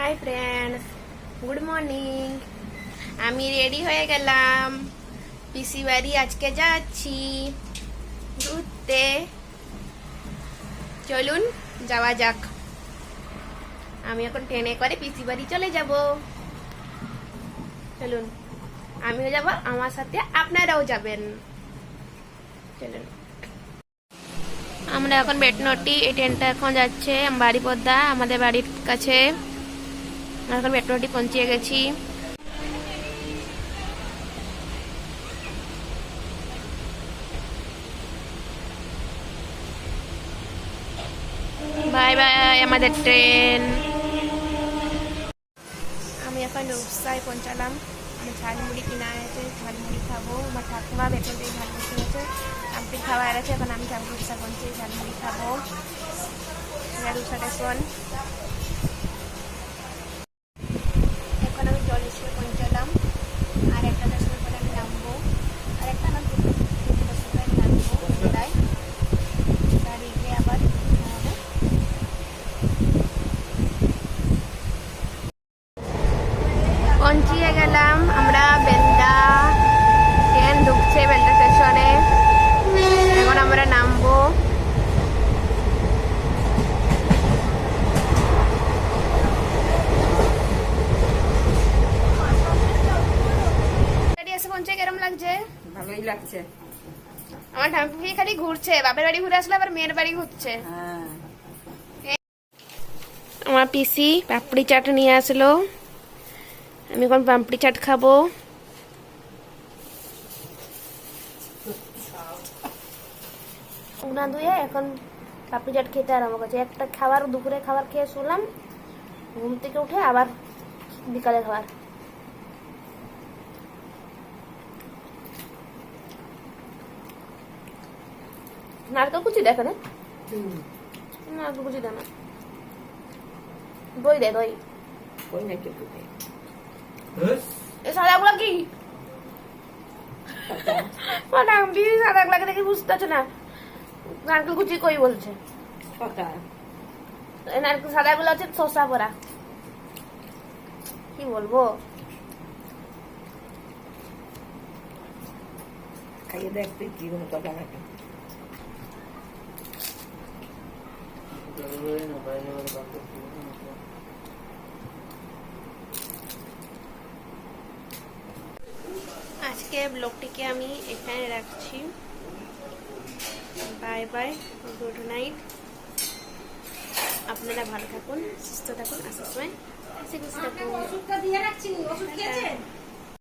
Hi friends, good morning. আমি ready হয়ে গেলাম, পিসি বাড়ি আজকে যাচ্ছি ঘুরতে। চলুন যাওয়া যাক। আমি এখন ট্রেনে করে পিসি বাড়ি চলে যাব। চলুন, আমিও যাব, আমার সাথে আপনারাও যাবেন। চলুন। আমরা এখন বেটনটি, এই ট্রেনটা এখন যাচ্ছে বাড়িপদ্মা, আমাদের বাড়ির কাছে। আমরা এখন বেটনটি পৌঁছে গেছি। বাই বাই আমাদের ট্রেন। আমি এখন রূপসায় পৌঁছালাম। আমি ঝালমুড়ি কিনা আছে, ঝালমুড়ি খাবো। আমার ঠাকুমা বেতন দিয়ে ঝালমুড়ি কিনেছে, আপনি খাওয়ার আছে। এখন আমি রূপসা পৌঁছে ঝালমুড়ি খাবো। রূপসা স্টেশন। এখন আমি জলেশ্বর পৌঁছালাম। আর একটা স্টেশন পরে আমি নামবো, আর একটা না দুটো স্টেশন পরে আমি নামবো। তাই গাড়ি গিয়ে আবার পৌঁছিয়ে গেলাম আমরা বেলদা। ট্রেন ঢুকছে বেলদা স্টেশনে, এখন আমরা নামবো। গাড়ি এসে পৌঁছে কেরম লাগছে? ভালোই লাগছে। আমার ঠাকুর খালি ঘুরছে, বাপের বাড়ি ঘুরে আসলে আবার মেয়ের বাড়ি ঘুরছে। আমার পিসি পাপড়ি চাট নিয়ে আসলো, আমি এখন পাপড়ি চাট খাবো। উনা ধুয়ে এখন পাপড়ি চাট খেতে আরম্ভ করছে। একটা খাবার, দুপুরে খাবার খেয়ে শুলাম, ঘুম থেকে উঠে আবার বিকালে খাবার। নারকেল কুচি দেখো না, নারকেল কুচি দেয় না, দই দে, দই। এই সাদাগুলো কি? সাদাগুলাকে দেখে বুঝতে পারছো না নারকেল কুচি কই বলছে। নারকেল সাদাগুলো হচ্ছে শসা পড়া। কি বলবো, খাইয়ে দেখতে কি কোনো কথা না। আজকে ব্লগটিকে আমি এখানে রাখছি। Bye bye, good night. আপনারা ভালো থাকুন, সুস্থ থাকুন, আসার সময় হাসি খুশি থাকুন।